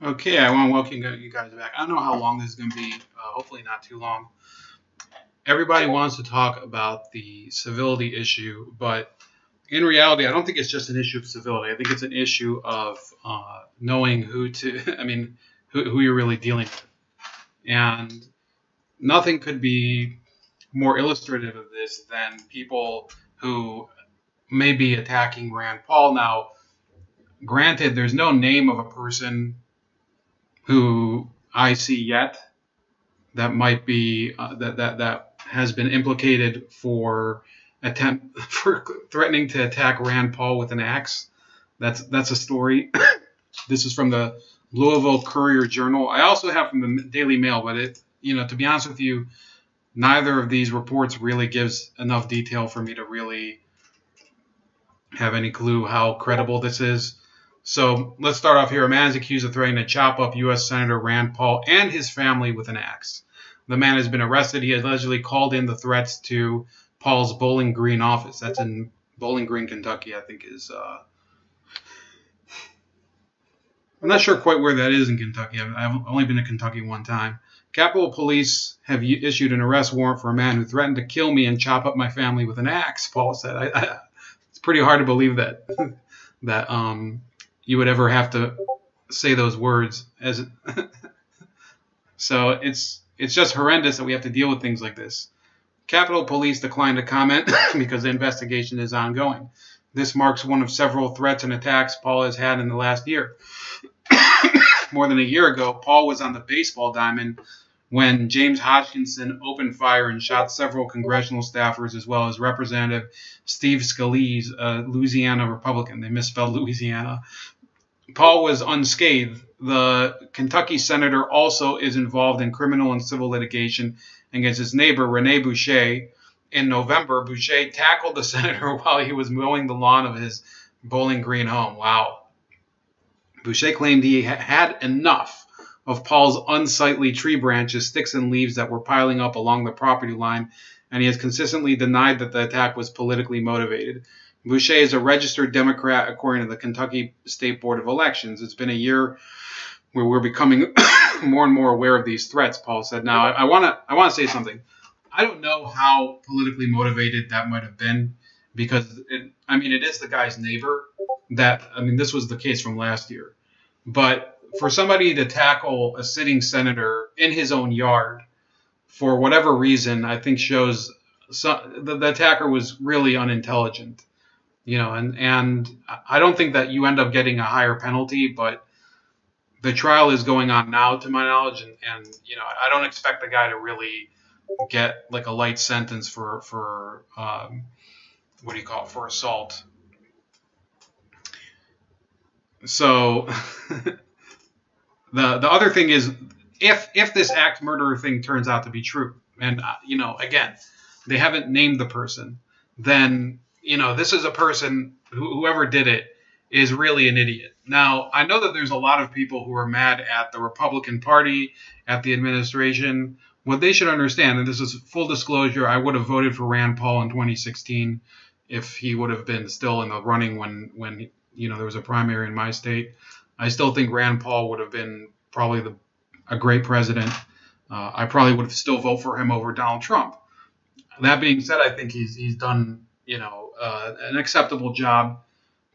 Okay, I want to welcome you guys back. I don't know how long this is going to be. Hopefully not too long. Everybody wants to talk about the civility issue, but in reality, I don't think it's just an issue of civility. I think it's an issue of knowing who to, I mean, who you're really dealing with. And nothing could be more illustrative of this than people who may be attacking Rand Paul. Now, granted, there's no name of a person who I see yet that might be that has been implicated for threatening to attack Rand Paul with an axe. That's a story. This is from the Louisville Courier Journal. I also have from the Daily Mail, but to be honest with you, neither of these reports really gives enough detail for me to really have any clue how credible this is. So let's start off here. A man is accused of threatening to chop up U.S. Senator Rand Paul and his family with an axe. The man has been arrested. He allegedly called in the threats to Paul's Bowling Green office. That's in Bowling Green, Kentucky, I think is. I'm not sure quite where that is in Kentucky. I've only been to Kentucky one time. Capitol Police have issued an arrest warrant for a man who threatened to kill me and chop up my family with an axe, Paul said. It's pretty hard to believe that you would ever have to say those words. So it's just horrendous that we have to deal with things like this. Capitol Police declined to comment because the investigation is ongoing. This marks one of several threats and attacks Paul has had in the last year. More than a year ago, Paul was on the baseball diamond when James Hodgkinson opened fire and shot several congressional staffers as well as Representative Steve Scalise, a Louisiana Republican. They misspelled Louisiana. Paul was unscathed. The Kentucky senator also is involved in criminal and civil litigation against his neighbor, Rene Boucher. In November, Boucher tackled the senator while he was mowing the lawn of his Bowling Green home. Wow. Boucher claimed he had enough of Paul's unsightly tree branches, sticks, and leaves that were piling up along the property line, and he has consistently denied that the attack was politically motivated. Boucher is a registered Democrat, according to the Kentucky State Board of Elections. It's been a year where we're becoming more and more aware of these threats, Paul said. Now, I want to say something. I don't know how politically motivated that might have been because, it is the guy's neighbor. This was the case from last year. But for somebody to tackle a sitting senator in his own yard for whatever reason, I think shows the attacker was really unintelligent. And I don't think that you end up getting a higher penalty, but the trial is going on now, to my knowledge, and I don't expect the guy to really get like a light sentence for for assault. So the other thing is, if this axe murderer thing turns out to be true, and again, they haven't named the person, then this is a person whoever did it is really an idiot. Now, I know that there's a lot of people who are mad at the Republican Party, at the administration. What they should understand, and this is full disclosure, I would have voted for Rand Paul in 2016 if he would have been still in the running when there was a primary in my state. I still think Rand Paul would have been probably a great president. I probably would have still voted for him over Donald Trump. That being said, I think he's done an acceptable job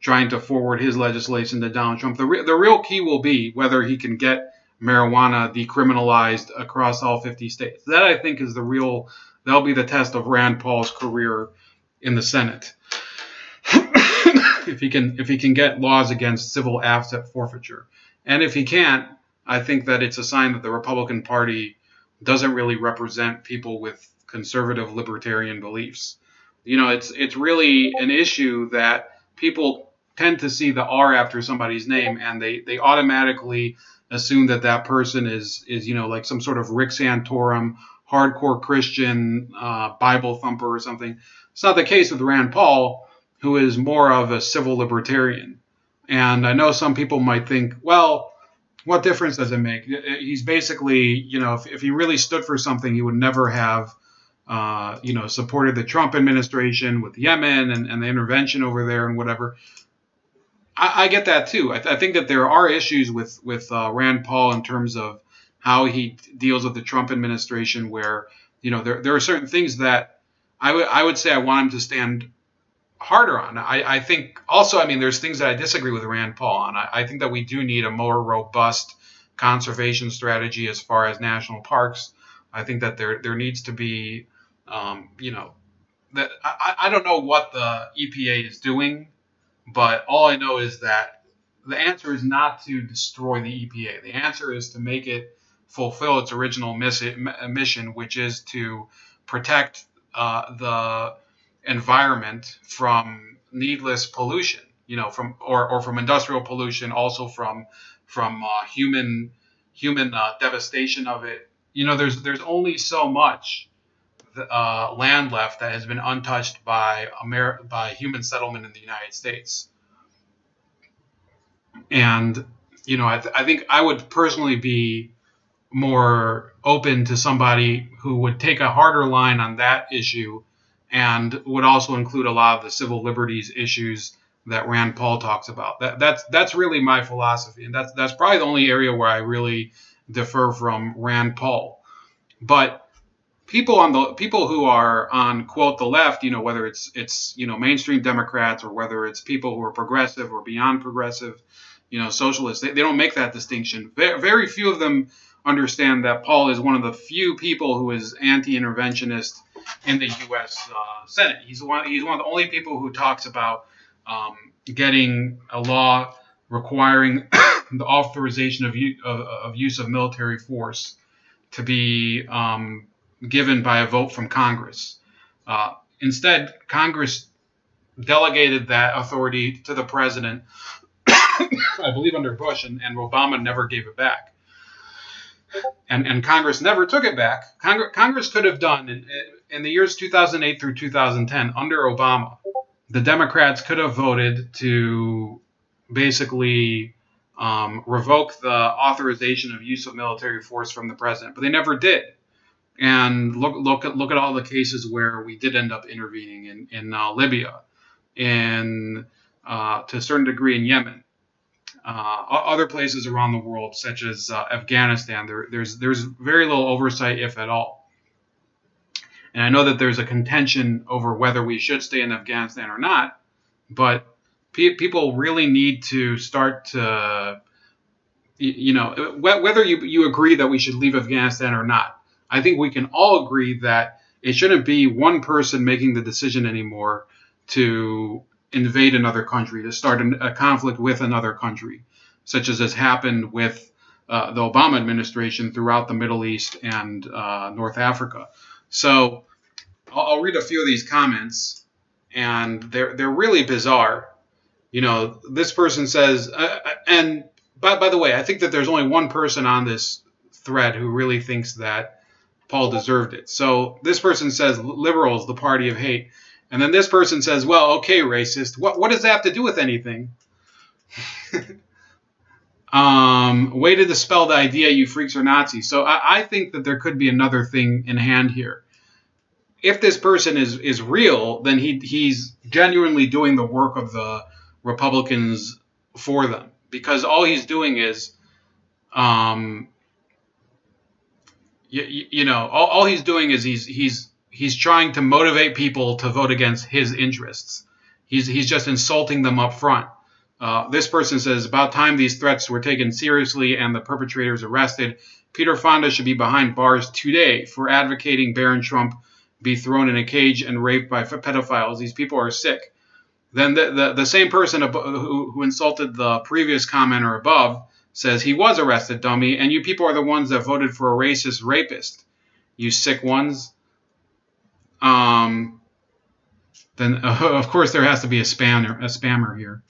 trying to forward his legislation to Donald Trump. The real key will be whether he can get marijuana decriminalized across all 50 states. That, I think, is that'll be the test of Rand Paul's career in the Senate. If he can get laws against civil asset forfeiture. And if he can't, I think that it's a sign that the Republican Party doesn't really represent people with conservative libertarian beliefs. It's really an issue that people tend to see the R after somebody's name, and they automatically assume that person is like some sort of Rick Santorum, hardcore Christian, Bible thumper or something. It's not the case with Rand Paul, who is more of a civil libertarian. And I know some people might think, well, what difference does it make? He's basically, if he really stood for something, he would never have, supported the Trump administration with Yemen and the intervention over there and whatever. I get that too. I think that there are issues with Rand Paul in terms of how he deals with the Trump administration, where there are certain things that I would say I want him to stand harder on. I think also, I mean, there's things that I disagree with Rand Paul on. I think that we do need a more robust conservation strategy as far as national parks. I think that there needs to be, that I don't know what the EPA is doing, but all I know is that the answer is not to destroy the EPA. The answer is to make it fulfill its original mission, which is to protect the environment from needless pollution, from from industrial pollution, also from human devastation of it. There's only so much land left that has been untouched by human settlement in the United States. And I think I would personally be more open to somebody who would take a harder line on that issue, and would also include a lot of the civil liberties issues that Rand Paul talks about. That's really my philosophy, and that's probably the only area where I really differ from Rand Paul. But people who are on, quote, the left, whether it's mainstream Democrats, or whether it's people who are progressive or beyond progressive, socialists, they don't make that distinction. Very few of them understand that Paul is one of the few people who is anti-interventionist in the U.S. Senate. He's one of the only people who talks about getting a law requiring the authorization of use of military force to be given by a vote from Congress. Instead, Congress delegated that authority to the president, I believe under Bush, and Obama never gave it back. And Congress never took it back. Congress could have done, in the years 2008 through 2010, under Obama, the Democrats could have voted to basically revoke the authorization of use of military force from the president, but they never did. And look at all the cases where we did end up intervening in Libya, to a certain degree in Yemen, other places around the world, such as Afghanistan. There's very little oversight, if at all. And I know that there's a contention over whether we should stay in Afghanistan or not, but people really need to start to, whether you agree that we should leave Afghanistan or not. I think we can all agree that it shouldn't be one person making the decision anymore to invade another country, to start a conflict with another country, such as has happened with the Obama administration throughout the Middle East and North Africa. So I'll read a few of these comments, and they're really bizarre. This person says, and by the way, I think that there's only one person on this thread who really thinks that Paul deserved it. So this person says, liberals, the party of hate. And then this person says, well, okay, racist. What does that have to do with anything? Way to dispel the idea you freaks are Nazis. So I think that there could be another thing in hand here. If this person is real, then he's genuinely doing the work of the Republicans for them, because all he's doing is, all he's doing is he's trying to motivate people to vote against his interests. He's just insulting them up front. This person says, about time these threats were taken seriously and the perpetrators arrested. Peter Fonda should be behind bars today for advocating Barron Trump be thrown in a cage and raped by pedophiles. These people are sick. Then the same person who insulted the previous commenter above says, he was arrested, dummy, and you people are the ones that voted for a racist rapist, you sick ones. Then, of course, there has to be a spammer here.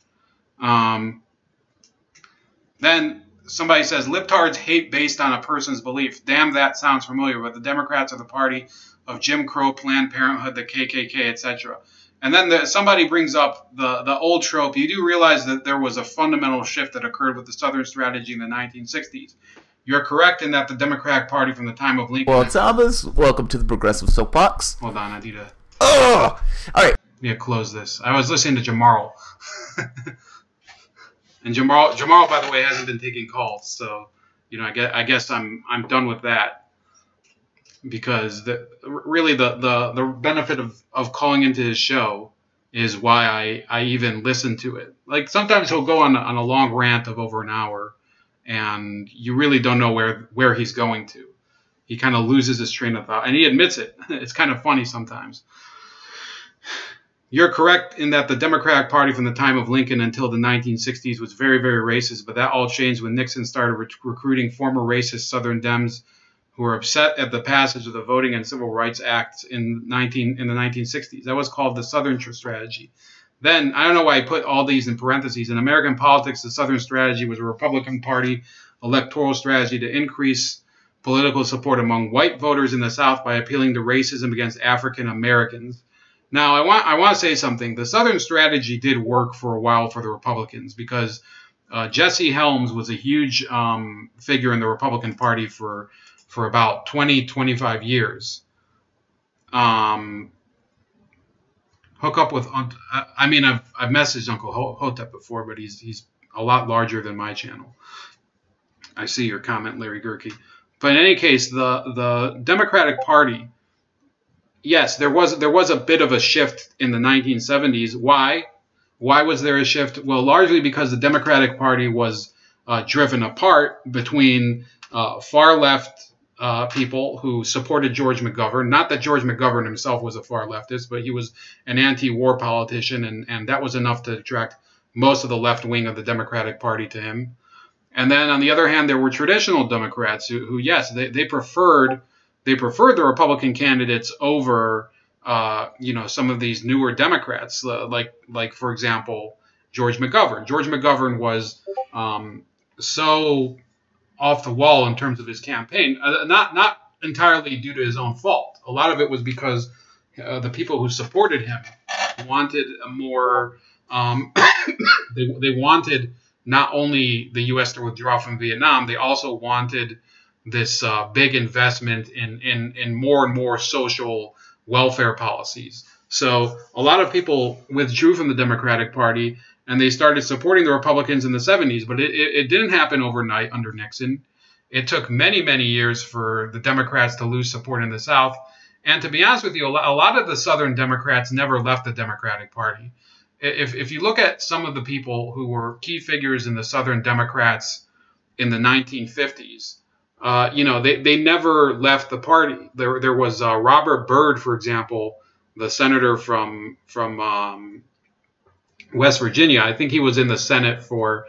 Then somebody says, libtards hate based on a person's belief. Damn, that sounds familiar, but the Democrats are the party of Jim Crow, Planned Parenthood, the KKK, etc. And then somebody brings up the old trope. You do realize that there was a fundamental shift that occurred with the Southern strategy in the 1960s. You're correct in that the Democratic Party from the time of Lincoln... Well, Thomas, welcome to the Progressive Soapbox. Hold on, I need to... Oh! All right. Yeah, close this. I was listening to Jamarl. And Jamal, by the way, hasn't been taking calls, so I guess I'm done with that, because really the benefit of calling into his show is why I even listen to it. Like, sometimes he'll go on a long rant of over an hour, and you really don't know where he's going to. He kind of loses his train of thought, and he admits it. It's kind of funny sometimes. You're correct in that the Democratic Party from the time of Lincoln until the 1960s was very, very racist, but that all changed when Nixon started recruiting former racist Southern Dems who were upset at the passage of the Voting and Civil Rights Act in the 1960s. That was called the Southern Strategy. Then, I don't know why I put all these in parentheses. In American politics, the Southern Strategy was a Republican Party electoral strategy to increase political support among white voters in the South by appealing to racism against African Americans. Now, I want to say something. The Southern Strategy did work for a while for the Republicans, because Jesse Helms was a huge figure in the Republican Party for about 25 years. Hook up with, I mean, I've messaged Uncle Hotep before, but he's a lot larger than my channel. I see your comment, Larry Gerke. But in any case, the Democratic Party, yes, there was a bit of a shift in the 1970s. Why? Why was there a shift? Well, largely because the Democratic Party was driven apart between far left people who supported George McGovern. Not that George McGovern himself was a far leftist, but he was an anti-war politician, and that was enough to attract most of the left wing of the Democratic Party to him. And then on the other hand, there were traditional Democrats who yes, they preferred the Republican candidates over some of these newer Democrats, like for example George McGovern. George McGovern was so off the wall in terms of his campaign, not entirely due to his own fault. A lot of it was because the people who supported him wanted a more they wanted not only the U.S. to withdraw from Vietnam, they also wanted this big investment in more and more social welfare policies. So a lot of people withdrew from the Democratic Party, and they started supporting the Republicans in the 70s. But it didn't happen overnight under Nixon. It took many, many years for the Democrats to lose support in the South. And to be honest with you, a lot of the Southern Democrats never left the Democratic Party. If you look at some of the people who were key figures in the Southern Democrats in the 1950s, they never left the party. There was Robert Byrd, for example, the senator from West Virginia. I think he was in the Senate for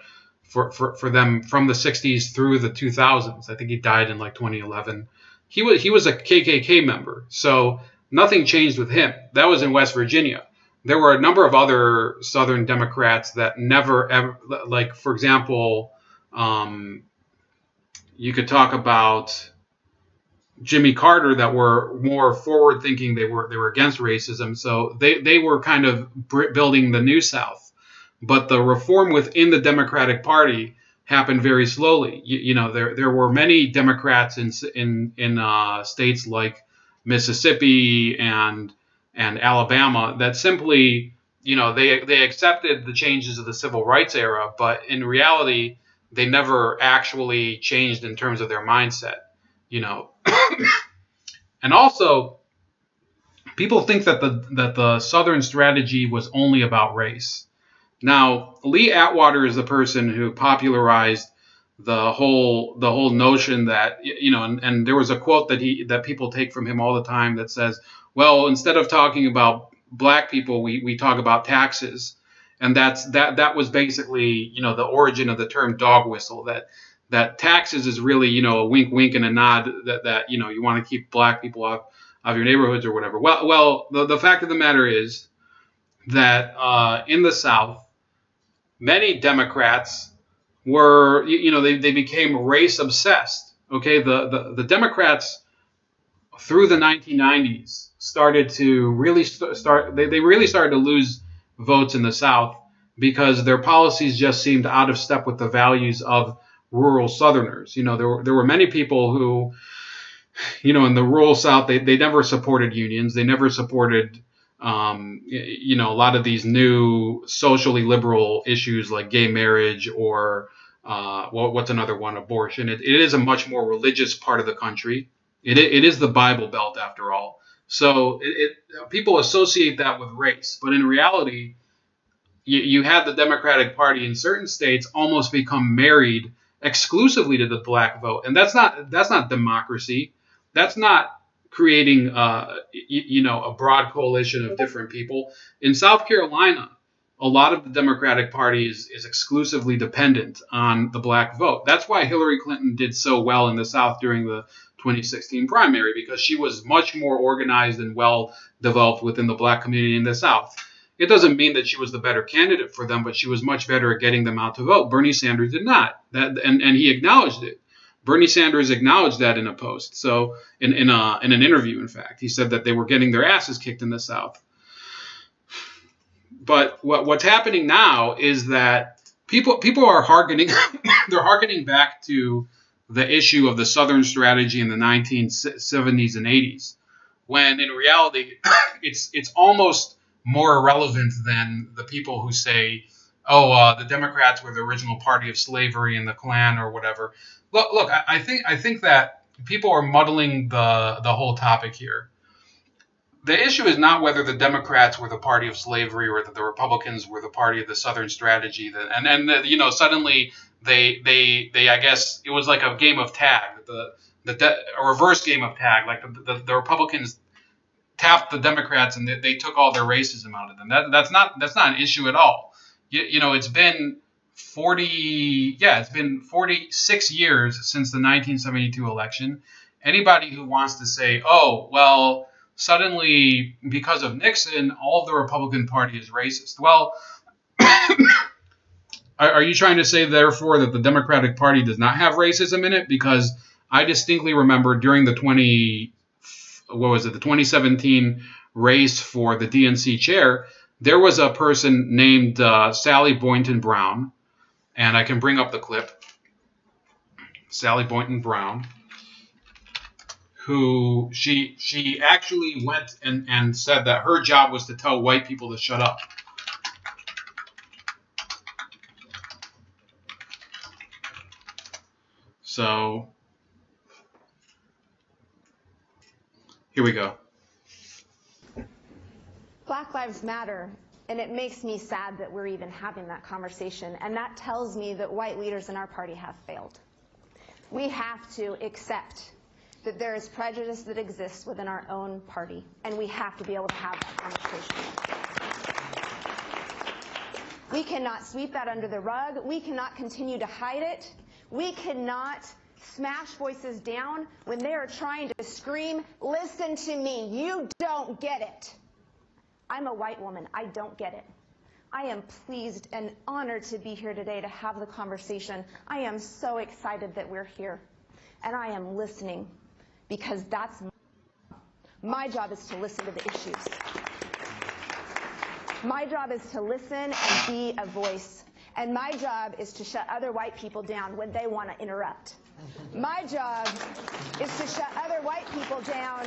them from the 60s through the 2000s. I think he died in like 2011. He was a KKK member, so nothing changed with him. That was in West Virginia. There were a number of other Southern Democrats that never ever, like for example, you could talk about Jimmy Carter, that were more forward thinking. They were against racism, so they were kind of building the New South. But the reform within the Democratic Party happened very slowly. There were many Democrats in states like Mississippi and Alabama that simply, they accepted the changes of the civil rights era, but in reality, they never actually changed in terms of their mindset, And also, people think that the Southern strategy was only about race. Now, Lee Atwater is the person who popularized the whole notion that, and there was a quote that people take from him all the time that says, well, instead of talking about black people, we talk about taxes. And that was basically, the origin of the term dog whistle, that taxes is really, a wink, wink and a nod that you want to keep black people out of your neighborhoods or whatever. Well, the fact of the matter is that in the South, many Democrats were, they became race obsessed. Okay, the Democrats through the 1990s started to really they really started to lose votes in the South because their policies just seemed out of step with the values of rural Southerners. There were many people who, in the rural South, they never supported unions. They never supported A lot of these new socially liberal issues like gay marriage or what's another one, abortion. It is a much more religious part of the country. It is the Bible Belt after all. So people associate that with race, but in reality, you have the Democratic Party in certain states almost become married exclusively to the black vote, and that's not democracy. That's not creating a broad coalition of different people. In South Carolina, a lot of the Democratic Party is exclusively dependent on the black vote. That's why Hillary Clinton did so well in the South during the 2016 primary, because she was much more organized and well developed within the black community in the South. It doesn't mean that she was the better candidate for them, but she was much better at getting them out to vote. Bernie Sanders did not, and he acknowledged it. Bernie Sanders acknowledged that in a post. So in an interview, in fact, he said that they were getting their asses kicked in the South. But what's happening now is that people are hearkening they're hearkening back to the issue of the Southern strategy in the 1970s and 80s, when in reality it's almost more irrelevant than the people who say, the Democrats were the original party of slavery and the Klan or whatever. Look, I think that people are muddling the whole topic here. The issue is not whether the Democrats were the party of slavery or that the Republicans were the party of the Southern strategy. Suddenly they I guess it was like a game of tag, a reverse game of tag. Like the Republicans tapped the Democrats and they took all their racism out of them. That's not an issue at all. It's been 46 years since the 1972 election. Anybody who wants to say, suddenly because of Nixon, all of the Republican Party is racist. Well, are you trying to say therefore that the Democratic Party does not have racism in it? Because I distinctly remember during the 2017 race for the DNC chair, there was a person named Sally Boynton Brown, and I can bring up the clip. Sally Boynton Brown, who she actually went and said that her job was to tell white people to shut up. So here we go. Black Lives Matter, and it makes me sad that we're even having that conversation, and that tells me that white leaders in our party have failed. We have to accept that there is prejudice that exists within our own party, and we have to be able to have that conversation. We cannot sweep that under the rug. We cannot continue to hide it. We cannot smash voices down when they are trying to scream, listen to me, you don't get it. I'm a white woman. I don't get it. I am pleased and honored to be here today to have the conversation. I am so excited that we're here, and I am listening, because that's my job, is to listen to the issues. My job is to listen and be a voice, and my job is to shut other white people down when they want to interrupt. My job is to shut other white people down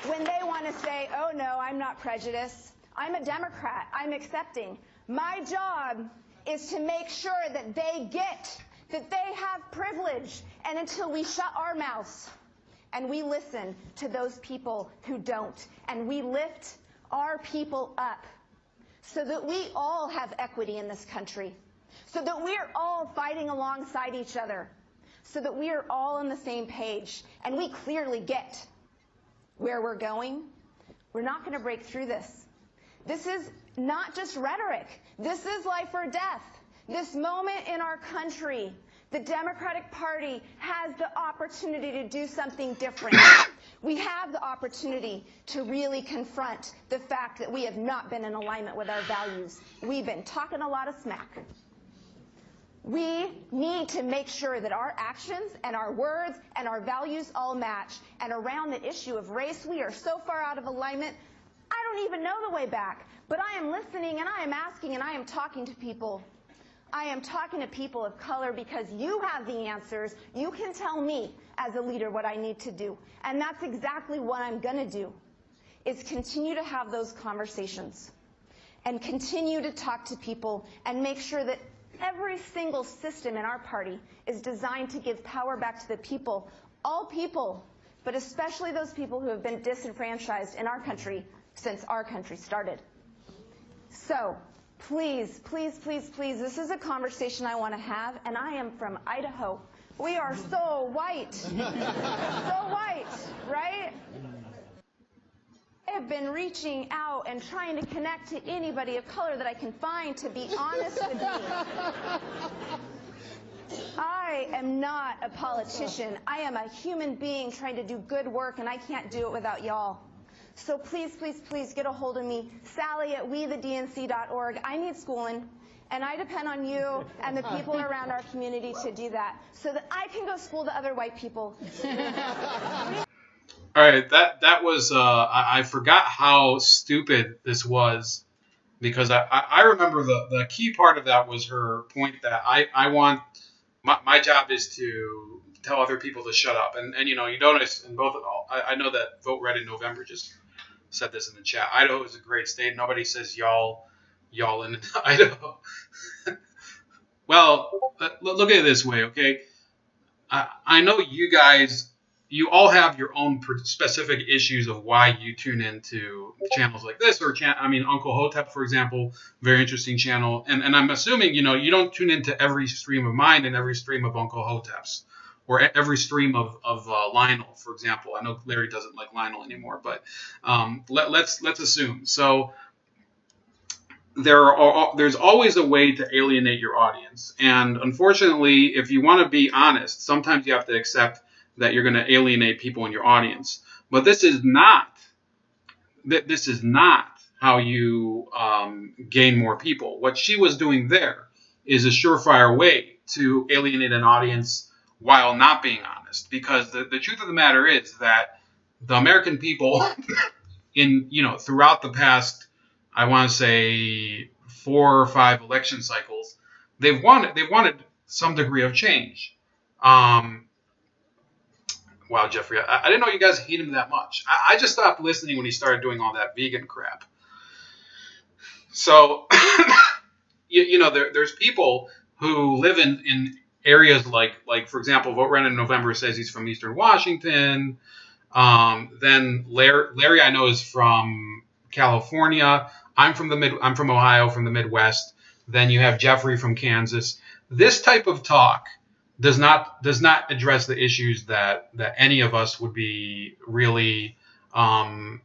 when they want to say, oh no, I'm not prejudiced. I'm a Democrat. I'm accepting. My job is to make sure that they get that they have privilege, and until we shut our mouths and we listen to those people who don't, and we lift our people up so that we all have equity in this country, so that we're all fighting alongside each other, so that we are all on the same page, and we clearly get where we're going, we're not going to break through this. This is not just rhetoric. This is life or death. This moment in our country, the Democratic Party has the opportunity to do something different. We have the opportunity to really confront the fact that we have not been in alignment with our values. We've been talking a lot of smack. We need to make sure that our actions and our words and our values all match. And around the issue of race, we are so far out of alignment, I don't even know the way back. But I am listening, and I am asking, and I am talking to people. I am talking to people of color because you have the answers. You can tell me as a leader what I need to do. And that's exactly what I'm going to do. is continue to have those conversations and continue to talk to people and make sure that every single system in our party is designed to give power back to the people, all people, but especially those people who have been disenfranchised in our country since our country started. So please, please, please, please, this is a conversation I want to have, and I am from Idaho. We are so white. So white, right? I have been reaching out and trying to connect to anybody of color that I can find to be honest with me. I am not a politician. I am a human being trying to do good work, and I can't do it without y'all. So please, please, please get a hold of me, Sally at wethednc.org. I need schooling, and I depend on you and the people around our community to do that so that I can go school to other white people. All right, that was I forgot how stupid this was, because I remember the key part of that was her point that I want my job is to tell other people to shut up, and you know, you notice in both I know that Vote Red in November just said this in the chat. Idaho is a great state. Nobody says y'all in Idaho. Well, look at it this way, okay? I know you guys. You all have your own specific issues of why you tune into channels like this, or Uncle Hotep, for example, very interesting channel. And I'm assuming, you know, you don't tune into every stream of mine and every stream of Uncle Hotep's, or every stream of Lionel, for example. I know Larry doesn't like Lionel anymore, but let's assume. So there's always a way to alienate your audience, and unfortunately, if you want to be honest, sometimes you have to accept that you're going to alienate people in your audience. But this is not how you gain more people. What she was doing there is a surefire way to alienate an audience while not being honest. Because the truth of the matter is that the American people, throughout the past, I want to say 4 or 5 election cycles, they've wanted some degree of change. Wow, Jeffrey, I didn't know you guys hate him that much. I just stopped listening when he started doing all that vegan crap. So, there's people who live in areas like for example, Vote Red in November says he's from Eastern Washington. Then Larry, I know, is from California. I'm from Ohio, from the Midwest. Then you have Jeffrey from Kansas. This type of talk does not address the issues that any of us would be really concerned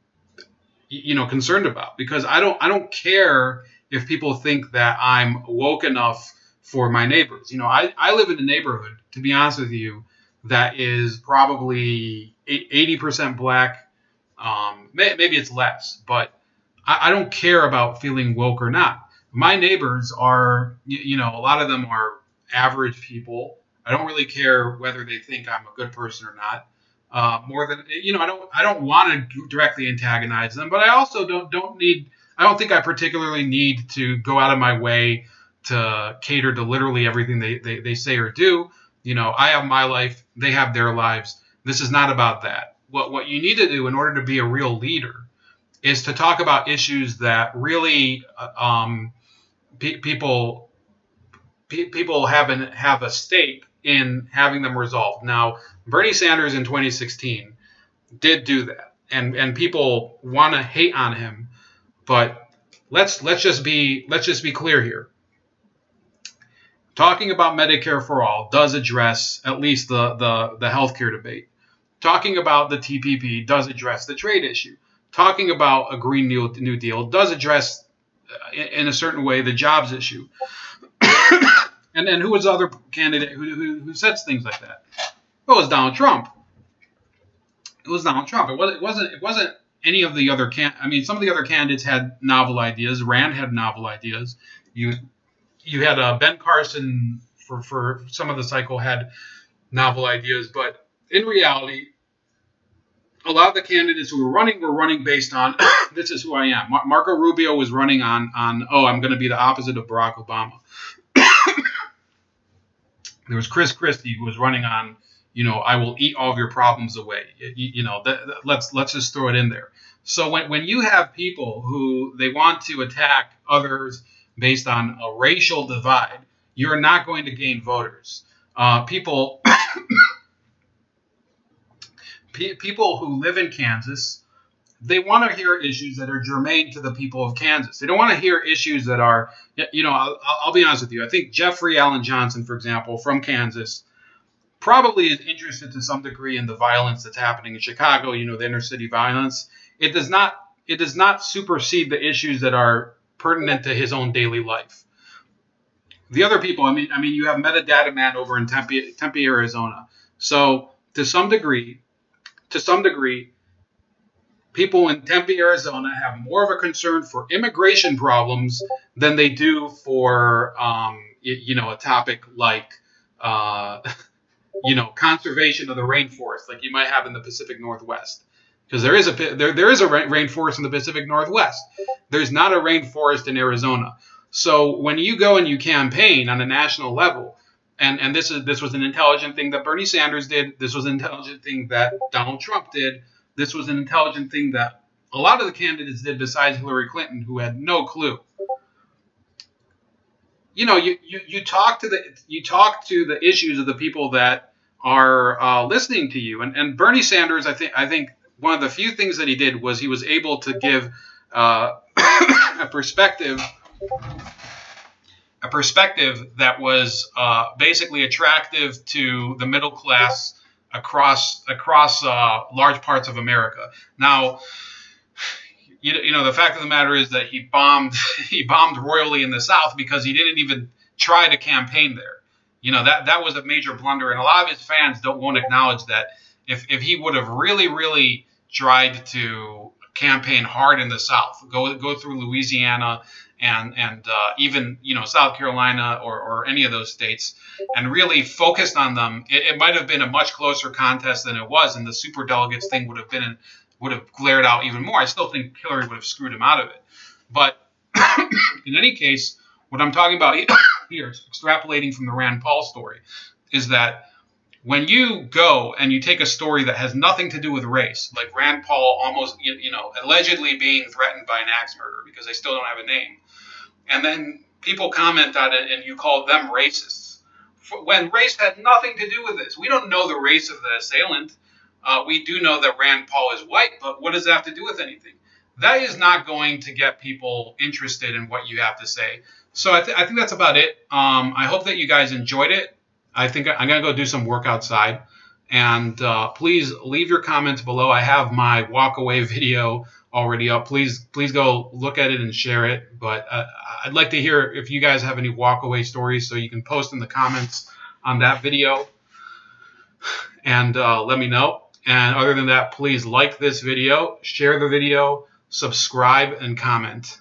about, because I don't care if people think that I'm woke enough for my neighbors. I live in a neighborhood, to be honest with you, that is probably 80% black. Maybe it's less, but I don't care about feeling woke or not. My neighbors are, a lot of them are average people. I don't really care whether they think I'm a good person or not. More than, I don't want to directly antagonize them, but I also don't think I particularly need to go out of my way to cater to literally everything they say or do. I have my life, they have their lives. This is not about that. What you need to do in order to be a real leader is to talk about issues that really people have a stake in having them resolved. Now, Bernie Sanders in 2016 did do that, and people want to hate on him, but let's just be clear here. Talking about Medicare for all does address at least the healthcare debate. Talking about the TPP does address the trade issue. Talking about a Green New Deal does address, in a certain way, the jobs issue. And who was the other candidate who said things like that? Well, it was Donald Trump. It was Donald Trump. It wasn't any of the other some of the other candidates had novel ideas. Rand had novel ideas. You had Ben Carson for some of the cycle had novel ideas, but in reality, a lot of the candidates who were running based on this is who I am. Marco Rubio was running on I'm going to be the opposite of Barack Obama. There was Chris Christie who was running on, I will eat all of your problems away. Let's just throw it in there. So when you have people who they want to attack others based on a racial divide, you're not going to gain voters. People people who live in Kansas, they want to hear issues that are germane to the people of Kansas. They don't want to hear issues that are, I'll be honest with you. I think Jeffrey Allen Johnson, for example, from Kansas, probably is interested to some degree in the violence that's happening in Chicago, the inner city violence. It does not supersede the issues that are pertinent to his own daily life. The other people, I mean, you have Metadata Man over in Tempe, Arizona. So to some degree, people in Tempe, Arizona have more of a concern for immigration problems than they do for, a topic like, conservation of the rainforest, like you might have in the Pacific Northwest. Because there is a rainforest in the Pacific Northwest. There's not a rainforest in Arizona. So when you go and you campaign on a national level, and this was an intelligent thing that Bernie Sanders did. This was an intelligent thing that Donald Trump did. This was an intelligent thing that a lot of the candidates did besides Hillary Clinton, who had no clue. You talk to the issues of the people that are listening to you, and Bernie Sanders, I think one of the few things that he did was he was able to give a perspective that was basically attractive to the middle class across large parts of America. Now, the fact of the matter is that he bombed royally in the South because he didn't even try to campaign there. That was a major blunder, and a lot of his fans won't acknowledge that. If he would have really tried to campaign hard in the South, go through Louisiana and even South Carolina or any of those states, and really focused on them, it might have been a much closer contest than it was, and the superdelegates thing would have glared out even more. I still think Hillary would have screwed him out of it. But in any case, what I'm talking about here, extrapolating from the Rand Paul story, is that when you go and you take a story that has nothing to do with race, like Rand Paul almost, allegedly being threatened by an axe murderer because they still don't have a name, and then people comment on it and you call them racists, when race had nothing to do with this. We don't know the race of the assailant. We do know that Rand Paul is white, but what does that have to do with anything? That is not going to get people interested in what you have to say. So I think that's about it. I hope that you guys enjoyed it. I think I'm going to go do some work outside. And please leave your comments below. I have my walk-away video already up. Please go look at it and share it. But I'd like to hear if you guys have any walk-away stories, so you can post in the comments on that video and let me know. And other than that, please like this video, share the video, subscribe, and comment.